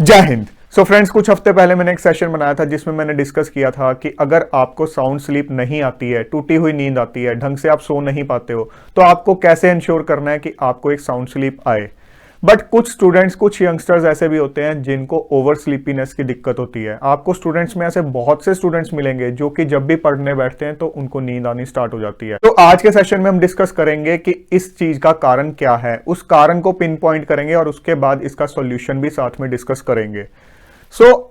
जय Hind. So friends, कुछ हफ्ते पहले मैंने एक सेशन बनाया था जिसमें मैंने डिस्कस किया था कि अगर आपको साउंड स्लीप नहीं आती है, टूटी हुई नींद आती है, ढंग से आप सो नहीं पाते हो, तो आपको कैसे इंश्योर करना है कि आपको एक साउंड स्लीप आए। बट कुछ स्टूडेंट्स, कुछ यंगस्टर्स ऐसे भी होते हैं जिनको ओवर स्लीपीनेस की दिक्कत होती है। आपको स्टूडेंट्स में ऐसे बहुत से स्टूडेंट्स मिलेंगे जो कि जब भी पढ़ने बैठते हैं तो उनको नींद आनी स्टार्ट हो जाती है। तो आज के सेशन में हम डिस्कस करेंगे कि इस चीज का कारण क्या है, उस कारण को पिन पॉइंट करेंगे और उसके बाद इसका सॉल्यूशन भी साथ में डिस्कस करेंगे।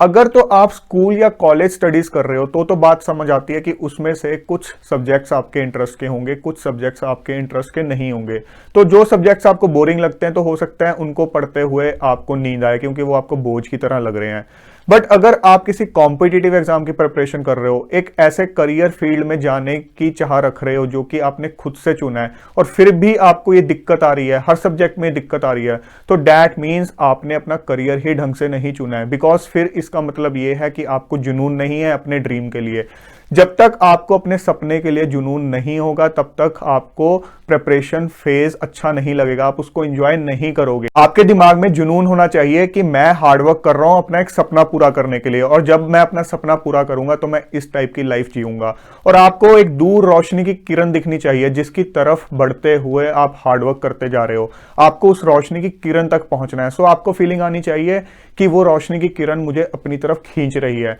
अगर तो आप स्कूल या कॉलेज स्टडीज कर रहे हो तो बात समझ आती है कि उसमें से कुछ सब्जेक्ट्स आपके इंटरेस्ट के होंगे, कुछ सब्जेक्ट्स आपके इंटरेस्ट के नहीं होंगे। तो जो सब्जेक्ट्स आपको बोरिंग लगते हैं तो हो सकता है उनको पढ़ते हुए आपको नींद आए क्योंकि वो आपको बोझ की तरह लग रहे हैं। बट अगर आप किसी कॉम्पिटिटिव एग्जाम की प्रिपरेशन कर रहे हो, एक ऐसे करियर फील्ड में जाने की चाह रख रहे हो जो कि आपने खुद से चुना है, और फिर भी आपको ये दिक्कत आ रही है, हर सब्जेक्ट में दिक्कत आ रही है, तो दैट मीन्स आपने अपना करियर ही ढंग से नहीं चुना है। बिकॉज फिर इसका मतलब ये है कि आपको जुनून नहीं है अपने ड्रीम के लिए। जब तक आपको अपने सपने के लिए जुनून नहीं होगा तब तक आपको प्रिपरेशन फेज अच्छा नहीं लगेगा, आप उसको एंजॉय नहीं करोगे। आपके दिमाग में जुनून होना चाहिए कि मैं हार्डवर्क कर रहा हूं अपना एक सपना पूरा करने के लिए, और जब मैं अपना सपना पूरा करूंगा तो मैं इस टाइप की लाइफ जीऊंगा। और आपको एक दूर रोशनी की किरण दिखनी चाहिए जिसकी तरफ बढ़ते हुए आप हार्डवर्क करते जा रहे हो। आपको उस रोशनी की किरण तक पहुंचना है। सो आपको फीलिंग आनी चाहिए कि वो रोशनी की किरण मुझे अपनी तरफ खींच रही है।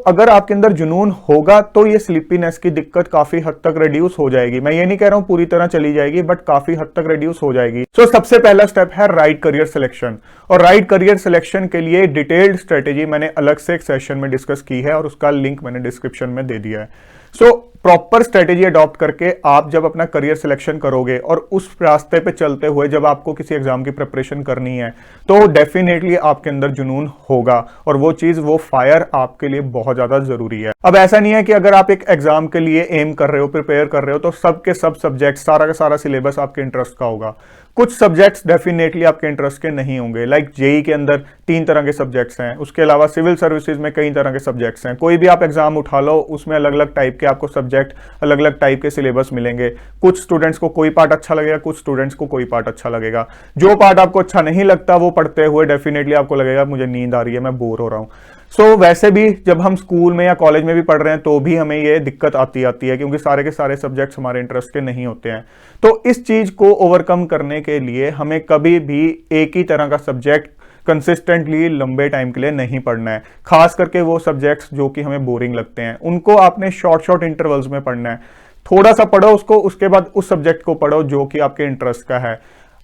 अगर आपके अंदर जुनून होगा तो ये स्लीपीनेस की दिक्कत काफी हद तक रिड्यूस हो जाएगी। मैं ये नहीं कह रहा हूं पूरी तरह चली जाएगी, बट काफी हद तक रिड्यूस हो जाएगी। सबसे पहला स्टेप है राइट करियर सिलेक्शन। और राइट करियर सिलेक्शन के लिए डिटेल्ड स्ट्रेटेजी मैंने अलग से एक सेशन में डिस्कस की है और उसका लिंक मैंने डिस्क्रिप्शन में दे दिया है। प्रॉपर स्ट्रेटेजी अडॉप्ट करके आप जब अपना करियर सिलेक्शन करोगे और उस रास्ते पे चलते हुए जब आपको किसी एग्जाम की प्रिपरेशन करनी है तो डेफिनेटली आपके अंदर जुनून होगा, और वो चीज, वो फायर आपके लिए बहुत ज्यादा जरूरी है। अब ऐसा नहीं है कि अगर आप एक एग्जाम के लिए एम कर रहे हो, प्रिपेयर कर रहे हो, तो सबके सब सब्जेक्ट, सारा का सारा सिलेबस आपके इंटरेस्ट का होगा। कुछ सब्जेक्ट्स डेफिनेटली आपके इंटरेस्ट के नहीं होंगे। लाइक जेई के अंदर 3 तरह के सब्जेक्ट्स हैं, उसके अलावा सिविल सर्विसेज में कई तरह के सब्जेक्ट्स हैं। कोई भी आप एग्जाम उठा लो, उसमें अलग अलग टाइप के आपको सब्जेक्ट, अलग अलग टाइप के सिलेबस मिलेंगे। कुछ स्टूडेंट्स को कोई पार्ट अच्छा लगेगा, कुछ स्टूडेंट्स को कोई पार्ट अच्छा लगेगा। जो पार्ट आपको अच्छा नहीं लगता वो पढ़ते हुए डेफिनेटली आपको लगेगा मुझे नींद आ रही है, मैं बोर हो रहा हूं। वैसे भी जब हम स्कूल में या कॉलेज में भी पढ़ रहे हैं तो भी हमें ये दिक्कत आती है क्योंकि सारे के सारे सब्जेक्ट्स हमारे इंटरेस्ट के नहीं होते हैं। तो इस चीज को ओवरकम करने के लिए हमें कभी भी एक ही तरह का सब्जेक्ट कंसिस्टेंटली लंबे टाइम के लिए नहीं पढ़ना है। खास करके वो सब्जेक्ट्स जो कि हमें बोरिंग लगते हैं उनको आपने शॉर्ट शॉर्ट इंटरवल्स में पढ़ना है। थोड़ा सा पढ़ो उसको, उसके बाद उस सब्जेक्ट को पढ़ो जो कि आपके इंटरेस्ट का है।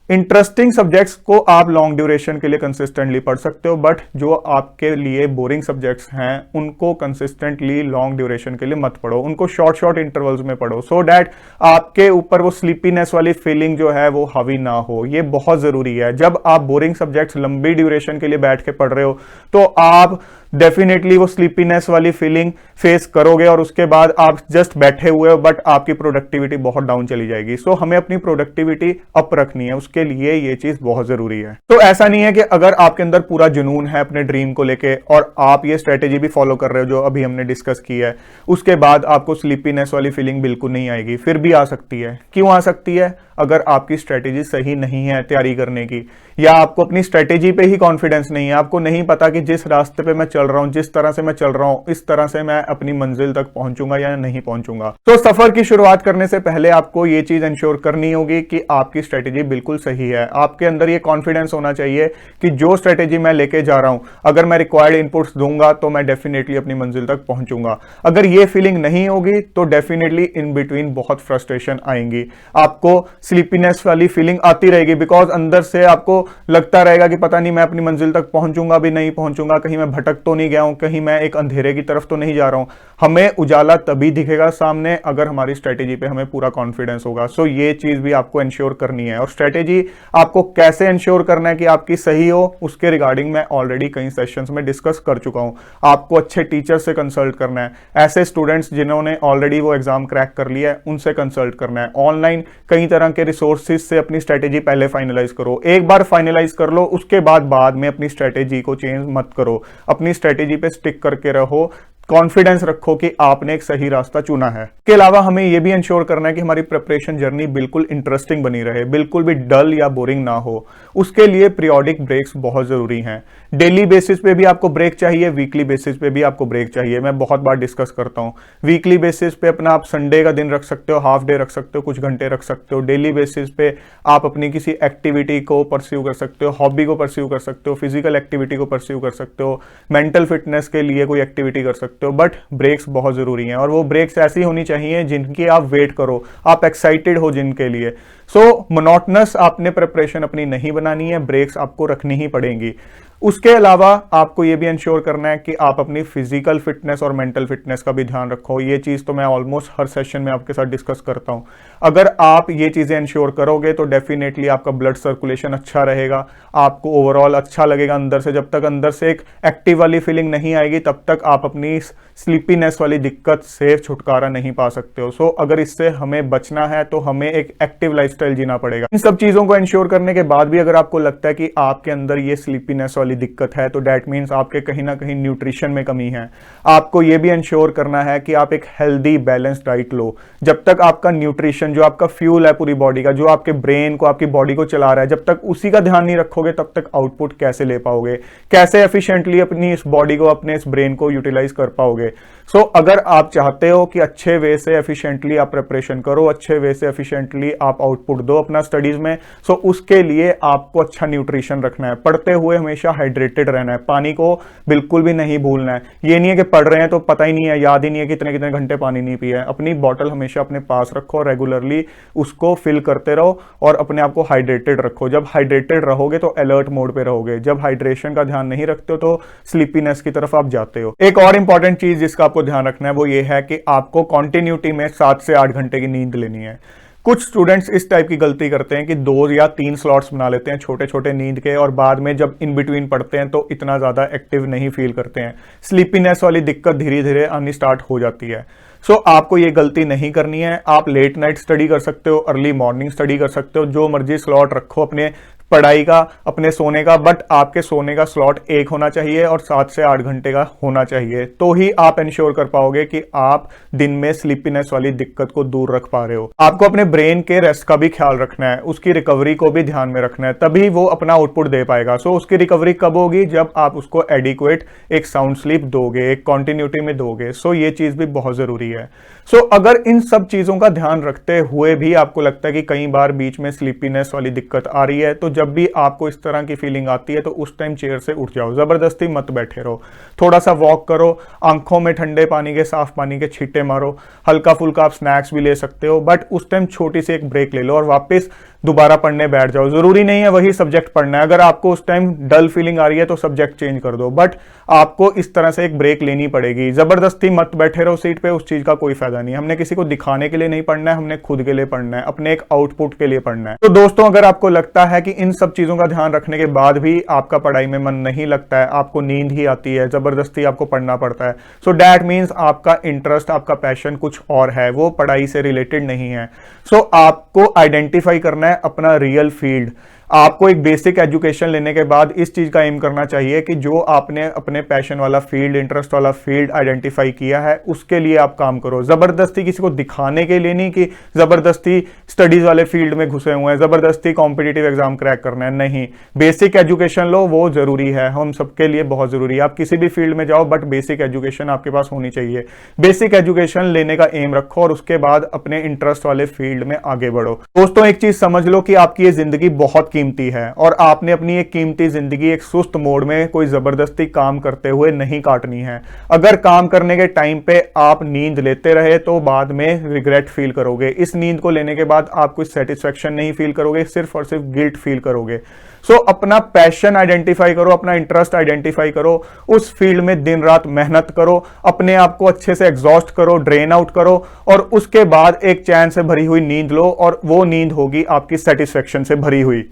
इंटरेस्टिंग सब्जेक्ट्स को आप लॉन्ग ड्यूरेशन के लिए कंसिस्टेंटली पढ़ सकते हो, बट जो आपके लिए बोरिंग सब्जेक्ट्स हैं उनको कंसिस्टेंटली लॉन्ग ड्यूरेशन के लिए मत पढ़ो, उनको शॉर्ट शॉर्ट इंटरवल्स में पढ़ो, सो दैट आपके ऊपर वो स्लीपीनेस वाली फीलिंग जो है वो हावी ना हो। ये बहुत जरूरी है। जब आप बोरिंग सब्जेक्ट्स लंबी ड्यूरेशन के लिए बैठ के पढ़ रहे हो तो आप डेफिनेटली वो स्लीपीनेस वाली फीलिंग फेस करोगे और उसके बाद आप जस्ट बैठे हुए हो बट आपकी प्रोडक्टिविटी बहुत डाउन चली जाएगी। हमें अपनी प्रोडक्टिविटी अप रखनी है, उसके लिए ये चीज बहुत जरूरी है। ऐसा नहीं है कि अगर आपके अंदर पूरा जुनून है अपने ड्रीम को लेके और आप ये स्ट्रेटेजी भी फॉलो कर रहे हो जो अभी हमने डिस्कस की है, उसके बाद आपको स्लीपीनेस वाली फीलिंग बिल्कुल नहीं आएगी। फिर भी आ सकती है। क्यों आ सकती है? अगर आपकी स्ट्रेटेजी सही नहीं है तैयारी करने की, या आपको अपनी स्ट्रेटेजी पे ही कॉन्फिडेंस नहीं है, आपको नहीं पता कि जिस रास्ते पे मैं चल रहा हूं, जिस तरह से मैं चल रहा हूं, इस तरह से मैं अपनी मंजिल तक पहुंचूंगा या नहीं पहुंचूंगा। सफर की शुरुआत करने से पहले आपको ये चीज इंश्योर करनी होगी कि आपकी स्ट्रेटेजी बिल्कुल सही है। आपके अंदर ये कॉन्फिडेंस होना चाहिए कि जो स्ट्रेटेजी मैं लेके जा रहा हूं, अगर मैं रिक्वायर्ड इनपुट्स दूंगा तो मैं डेफिनेटली अपनी मंजिल तक पहुंचूंगा। अगर ये फीलिंग नहीं होगी तो डेफिनेटली इन बिटवीन बहुत फ्रस्ट्रेशन आएंगी, आपको स्लीपीनेस वाली फीलिंग आती रहेगी, बिकॉज अंदर से आपको लगता रहेगा कि पता नहीं मैं अपनी मंजिल तक पहुंचूंगा भी नहीं पहुंचूंगा, कहीं मैं भटक तो नहीं गया हूं, कहीं मैं एक अंधेरे की तरफ तो नहीं जा रहा हूं। हमें उजाला तभी दिखेगा सामने अगर हमारी स्ट्रेटेजी पे हमें पूरा कॉन्फिडेंस होगा। ये चीज भी आपको इंश्योर करनी है। और स्ट्रेटेजी आपको कैसे इंश्योर करना है कि आपकी सही हो, उसके रिगार्डिंग मैं ऑलरेडी कई सेशंस में डिस्कस कर चुका हूं। आपको अच्छे टीचर से कंसल्ट करना है, ऐसे स्टूडेंट्स जिन्होंने ऑलरेडी वो एग्जाम क्रैक कर लिया है उनसे कंसल्ट करना है। ऑनलाइन कई तरह के रिसोर्सेज से अपनी स्ट्रेटेजी पहले फाइनलाइज करो। एक बार फाइनलाइज कर लो, उसके बाद में अपनी स्ट्रेटेजी को चेंज मत करो, अपनी स्ट्रेटेजी पे स्टिक करके रहो। कॉन्फिडेंस रखो कि आपने एक सही रास्ता चुना है। इसके अलावा हमें यह भी इंश्योर करना है कि हमारी प्रिपरेशन जर्नी बिल्कुल इंटरेस्टिंग बनी रहे, बिल्कुल भी डल या बोरिंग ना हो। उसके लिए पीरियोडिक ब्रेक्स बहुत जरूरी हैं। डेली बेसिस पे भी आपको ब्रेक चाहिए, वीकली बेसिस पे भी आपको ब्रेक चाहिए। मैं बहुत बार डिस्कस करता हूं, वीकली बेसिस पे अपना आप संडे का दिन रख सकते हो, हाफ डे रख सकते हो, कुछ घंटे रख सकते हो। डेली बेसिस पे आप अपनी किसी एक्टिविटी को परस्यू कर सकते हो, हॉबी को परस्यू कर सकते हो, फिजिकल एक्टिविटी को परस्यू कर सकते हो, मेंटल फिटनेस के लिए कोई एक्टिविटी कर सकते हो। बट ब्रेक्स बहुत जरूरी हैं, और वो ब्रेक्स ऐसी होनी चाहिए जिनकी आप वेट करो, आप एक्साइटेड हो जिनके लिए। सो मोनोटनस आपने प्रिपरेशन अपनी नहीं बनानी है, ब्रेक्स आपको रखनी ही पड़ेंगी। उसके अलावा आपको यह भी इंश्योर करना है कि आप अपनी फिजिकल फिटनेस और मेंटल फिटनेस का भी ध्यान रखो। ये चीज तो मैं ऑलमोस्ट हर सेशन में आपके साथ डिस्कस करता हूं। अगर आप ये चीजें इंश्योर करोगे तो डेफिनेटली आपका ब्लड सर्कुलेशन अच्छा रहेगा, आपको ओवरऑल अच्छा लगेगा अंदर से। जब तक अंदर से एक एक्टिव वाली फीलिंग नहीं आएगी तब तक आप अपनी स्लीपीनेस वाली दिक्कत से छुटकारा नहीं पा सकते हो। सो अगर इससे हमें बचना है तो हमें एक एक्टिव लाइफस्टाइल जीना पड़ेगा। इन सब चीजों को इंश्योर करने के बाद भी अगर आपको लगता है कि आपके अंदर ये स्लीपीनेस वाली दिक्कत है तो दैट मींस आपके कहीं ना कहीं न्यूट्रिशन में कमी है। आपको ये भी इंश्योर करना है कि आप एक हेल्दी बैलेंस डाइट लो। जब तक आपका न्यूट्रिशन, जो आपका फ्यूल है पूरी बॉडी का, जो आपके ब्रेन को, आपकी बॉडी को चला रहा है, जब तक उसी का ध्यान नहीं रखोगे तब तक आउटपुट कैसे ले पाओगे, कैसे एफिशिएंटली अपनी इस बॉडी को, अपने इस ब्रेन को यूटिलाइज कर पाओगे। सो अगर आप चाहते हो कि अच्छे वे से एफिशिएंटली आप प्रिपरेशन करो, अच्छे वे से एफिशिएंटली आप आउटपुट दो अपना स्टडीज में, सो उसके लिए आपको अच्छा न्यूट्रिशन रखना है। पढ़ते हुए हमेशा हाइड्रेटेड रहना है, पानी को बिल्कुल भी नहीं भूलना है। ये नहीं है कि पढ़ रहे हैं तो पता ही नहीं है, याद ही नहीं है कितने कितने घंटे पानी नहीं पिया है। अपनी बॉटल हमेशा अपने पास रखो, रेगुलरली उसको फिल करते रहो और अपने आप को हाइड्रेटेड रखो। जब हाइड्रेटेड रहोगे तो अलर्ट मोड पे रहोगे, जब हाइड्रेशन का ध्यान नहीं रखते हो तो स्लीपीनेस की तरफ आप जाते हो। एक और इंपॉर्टेंट चीज जिसका आपको ध्यान रखना है वो ये है कि आपको कॉन्टिन्यूटी में 7 से 8 घंटे की नींद लेनी है। कुछ स्टूडेंट्स इस टाइप की गलती करते हैं कि 2 या 3 स्लॉट्स बना लेते हैं छोटे छोटे नींद के, और बाद में जब इन बिटवीन पढ़ते हैं तो इतना ज्यादा एक्टिव नहीं फील करते हैं। स्लीपीनेस वाली दिक्कत धीरे धीरे आनी स्टार्ट हो जाती है। सो आपको ये गलती नहीं करनी है। आप लेट नाइट स्टडी कर सकते हो, अर्ली मॉर्निंग स्टडी कर सकते हो, जो मर्जी स्लॉट रखो अपने पढ़ाई का, अपने सोने का, बट आपके सोने का स्लॉट एक होना चाहिए और 7 से 8 घंटे का होना चाहिए। तो ही आप इंश्योर कर पाओगे कि आप दिन में स्लीपीनेस वाली दिक्कत को दूर रख पा रहे हो। आपको अपने ब्रेन के रेस्ट का भी ख्याल रखना है, उसकी रिकवरी को भी ध्यान में रखना है, तभी वो अपना आउटपुट दे पाएगा। सो उसकी रिकवरी कब होगी? जब आप उसको एडिक्वेट एक साउंड स्लीप दोगे, एक कॉन्टिन्यूटी में दोगे। सो ये चीज भी बहुत जरूरी है। सो अगर इन सब चीजों का ध्यान रखते हुए भी आपको लगता है कि कई बार बीच में स्लीपीनेस वाली दिक्कत आ रही है, तो जब भी आपको इस तरह की फीलिंग आती है तो उस टाइम चेयर से उठ जाओ, जबरदस्ती मत बैठे रहो। थोड़ा सा वॉक करो, आंखों में ठंडे पानी के, साफ पानी के छींटे मारो, हल्का फुल्का आप स्नैक्स भी ले सकते हो, बट उस टाइम छोटी सी एक ब्रेक ले लो और वापस दोबारा पढ़ने बैठ जाओ। जरूरी नहीं है वही सब्जेक्ट पढ़ना है, अगर आपको उस टाइम डल फीलिंग आ रही है तो सब्जेक्ट चेंज कर दो, बट आपको इस तरह से एक ब्रेक लेनी पड़ेगी। जबरदस्ती मत बैठे रहो सीट पे, उस चीज का कोई फायदा नहीं है। हमने किसी को दिखाने के लिए नहीं पढ़ना है, हमने खुद के लिए पढ़ना है, अपने एक आउटपुट के लिए पढ़ना है। तो दोस्तों, अगर आपको लगता है कि इन सब चीजों का ध्यान रखने के बाद भी आपका पढ़ाई में मन नहीं लगता है, आपको नींद ही आती है, जबरदस्ती आपको पढ़ना पड़ता है, सो दैट मीन्स आपका इंटरेस्ट, आपका पैशन कुछ और है, वो पढ़ाई से रिलेटेड नहीं है। सो आपको आइडेंटिफाई करना है अपना रियल फील्ड। आपको एक बेसिक एजुकेशन लेने के बाद इस चीज का एम करना चाहिए कि जो आपने अपने पैशन वाला फील्ड, इंटरेस्ट वाला फील्ड आइडेंटिफाई किया है उसके लिए आप काम करो। जबरदस्ती किसी को दिखाने के लिए नहीं कि जबरदस्ती स्टडीज वाले फील्ड में घुसे हुए हैं, जबरदस्ती कॉम्पिटिटिव एग्जाम क्रैक करना है, नहीं। बेसिक एजुकेशन लो, वो जरूरी है, हम सबके लिए बहुत जरूरी है। आप किसी भी फील्ड में जाओ बट बेसिक एजुकेशन आपके पास होनी चाहिए। बेसिक एजुकेशन लेने का एम रखो और उसके बाद अपने इंटरेस्ट वाले फील्ड में आगे बढ़ो। दोस्तों, एक चीज समझ लो कि आपकी ये जिंदगी बहुत कीमती है और आपने अपनी एक कीमती जिंदगी एक सुस्त मोड में कोई जबरदस्ती काम करते हुए नहीं काटनी है। अगर काम करने के टाइम पे आप नींद लेते रहे तो बाद में रिग्रेट फील करोगे। इस नींद को लेने के बाद आप कोई सेटिस्फेक्शन नहीं फील करोगे, सिर्फ और सिर्फ गिल्ट फील करोगे। सो अपना पैशन आइडेंटिफाई करो, अपना इंटरेस्ट आइडेंटिफाई करो, उस फील्ड में दिन रात मेहनत करो, अपने आप को अच्छे से एग्जॉस्ट करो, ड्रेन आउट करो और उसके बाद एक चैन से भरी हुई नींद लो और वो नींद होगी आपकी सेटिस्फेक्शन से भरी हुई।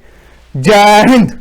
जय हिंद।